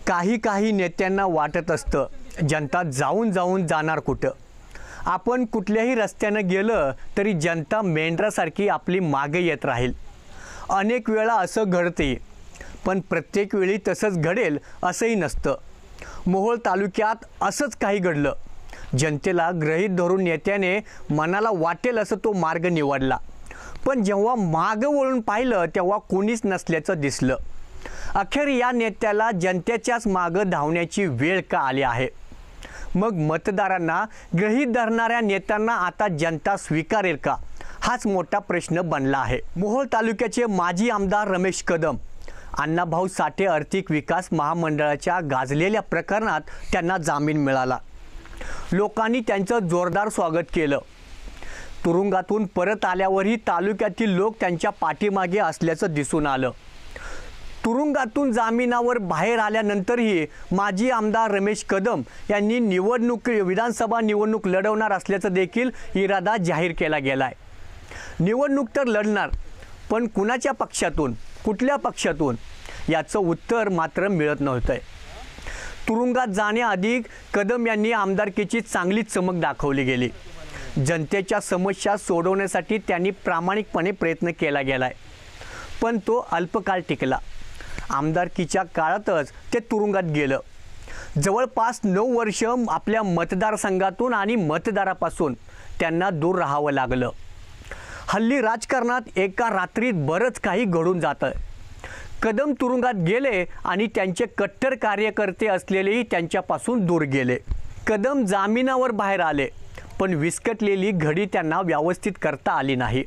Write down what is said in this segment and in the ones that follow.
काही नेत्यांना वाटत असतं जनता जाऊन जाऊन जाणार कुठं. आपण कुठल्याही रस्त्यानं गेलं तरी जनता मेंढरासारखी आपली मागे येत राहील. अनेक वेळा असं घडते, पण प्रत्येक वेळी तसंच घडेल असंही नसतं. मोहोळ तालुक्यात असंच काही घडलं. जनतेला गृहीत धरून नेत्याने मनाला वाटेल असं तो मार्ग निवडला, पण जेव्हा मागं वळून पाहिलं तेव्हा कोणीच नसल्याचं दिसलं. अखेर या नेत्याला जनतेच्याच मागं धावण्याची वेळ का आली आहे? मग मतदारांना गृहीत धरणाऱ्या नेत्यांना आता जनता स्वीकारेल का, हाच मोठा प्रश्न बनला आहे. मोहोळ तालुक्याचे माजी आमदार रमेश कदम, अण्णाभाऊ साठे आर्थिक विकास महामंडळाच्या गाजलेल्या प्रकरणात त्यांना जामीन मिळाला. लोकांनी त्यांचं जोरदार स्वागत केलं. तुरुंगातून परत आल्यावरही तालुक्यातील लोक त्यांच्या पाठीमागे असल्याचं दिसून आलं. तुरुंगातून जामिनावर बाहेर आल्यानंतरही माजी आमदार रमेश कदम यांनी विधानसभा निवडणूक लढवणार असल्याचं देखील इरादा जाहीर केला गेलाय. निवडणूक तर लढणार, पण कुणाच्या पक्षातून, कुठल्या पक्षातून, याचं उत्तर मात्र मिळत नव्हतंय. तुरुंगात जाण्याआधी कदम यांनी आमदारकीची चांगली चमक दाखवली गेली. जनतेच्या समस्या सोडवण्यासाठी त्यांनी प्रामाणिकपणे प्रयत्न केला गेलाय, पण तो अल्पकाळ टिकला. आमदारकीच्या काळातच ते तुरुंगात गेलं. जवळपास 9 वर्ष आपल्या मतदारसंघातून आणि मतदारापासून त्यांना दूर राहावं लागलं. हल्ली राजकारणात एका रात्रीत बरंच काही घडून जातं. कदम तुरुंगात गेले आणि त्यांचे कट्टर कार्यकर्ते असलेलेही त्यांच्यापासून दूर गेले. कदम जामिनावर बाहेर आले, पण विस्कटलेली घडी त्यांना व्यवस्थित करता आली नाही.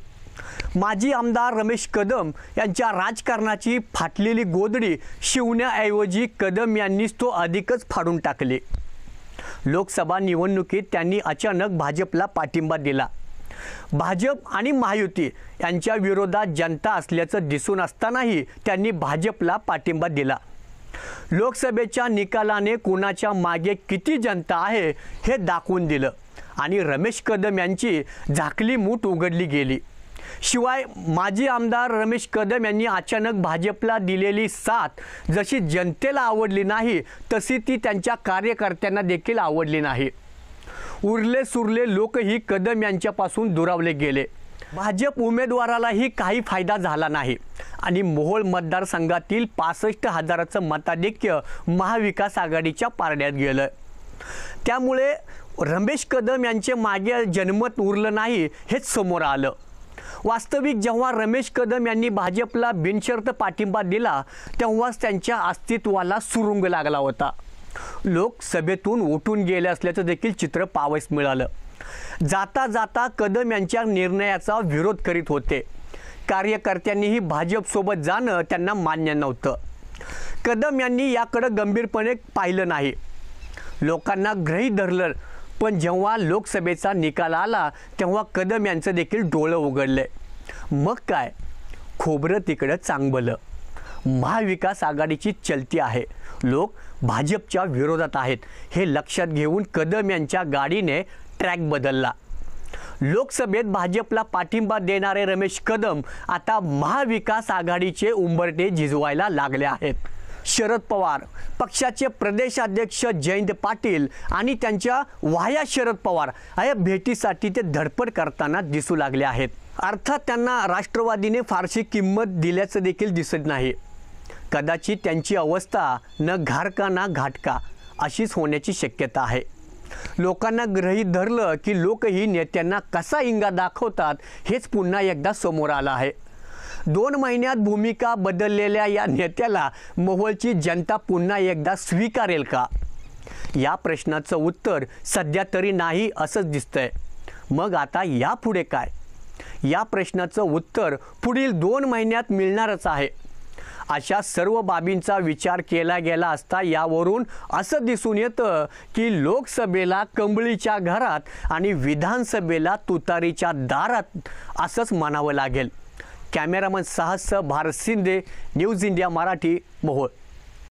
माजी आमदार रमेश कदम यांच्या राजकारणाची फाटलेली गोधडी शिवण्याऐवजी कदम यांनीच तो अधिकच फाडून टाकले. लोकसभा निवडणुकीत त्यांनी अचानक भाजपला पाठिंबा दिला. भाजप आणि महायुती यांच्या विरोधात जनता असल्याचं दिसून असतानाही त्यांनी भाजपला पाठिंबा दिला. लोकसभेच्या निकालाने कोणाच्या मागे किती जनता आहे हे दाखवून दिलं आणि रमेश कदम यांची झाकली मूठ उघडली गेली. शिवाय माजी आमदार रमेश कदम यांनी अचानक भाजपला दिलेली साथ जशी जनतेला आवडली नाही, तशी ती त्यांच्या कार्यकर्त्यांना देखील आवडली नाही. उरले सुरले लोकही कदम यांच्यापासून दुरावले गेले. भाजप उमेदवारालाही काही फायदा झाला नाही आणि मोहोळ मतदारसंघातील 65,000चं मताधिक्य महाविकास आघाडीच्या पारड्यात गेलं. त्यामुळे रमेश कदम यांचे मागे जनमत उरलं नाही हेच समोर आलं. वास्तविक जेव्हा रमेश कदम यांनी भाजपला बिनशर्त पाठिंबा दिला तेव्हाच त्यांच्या अस्तित्वाला सुरुंग लागला होता. लोक सभेतून उठून गेले असल्याचं देखील चित्र पाहावयास मिळालं. जाता जाता कदम यांच्या निर्णयाचा विरोध करीत होते. कार्यकर्त्यांनीही भाजपसोबत जाणं त्यांना मान्य नव्हतं. कदम यांनी याकडे गंभीरपणे पाहिलं नाही. लोकांना गृहीत धरलं, पण जेव्हा लोकसभेचा निकाल आला तेव्हा कदम यांचं देखील डोळं उघडले. मग काय, खोबरं तिकडं चांगलं. महाविकास आघाडीची चलती आहे. लोक भाजपच्या विरोधात आहेत हे लक्षात घेऊन कदम यांच्या गाडीने ट्रॅक बदलला. लोकसभेत भाजपला पाठिंबा देणारे रमेश कदम आता महाविकास आघाडीचे उंबरठे झिजवायला लागले आहेत. शरद पवार पक्षाचे प्रदेशाध्यक्ष जयंत पाटील आणि त्यांच्या वाह्या शरद पवार या भेटीसाठी ते धडपड करताना दिसू लागले आहेत. अर्थात त्यांना राष्ट्रवादीने फारशी किंमत दिल्याचं देखील दिसत नाही. कदाचित त्यांची अवस्था न घारका ना घाटका अशीच होण्याची शक्यता आहे. लोकांना गृहीत धरलं की लोकही नेत्यांना कसा इंगा दाखवतात हेच पुन्हा एकदा समोर आलं आहे. 2 महिन्यात भूमिका बदललेल्या या नेत्याला मोहोळची जनता पुन्हा एकदा स्वीकारेल का? या प्रश्नाचं उत्तर सध्या तरी नाही असंच दिसतंय. मग आता यापुढे काय? या प्रश्नाचं उत्तर पुढील 2 महिन्यात मिळणारच आहे. अशा सर्व बाबींचा विचार केला गेला असता यावरून असं दिसून येतं की लोकसभेला कंबळीच्या घरात आणि विधानसभेला तुतारीच्या दारात असंच म्हणावं लागेल. कॅमेरामन साहस भारत शिंदे, न्यूज इंडिया मराठी, मोहोळ.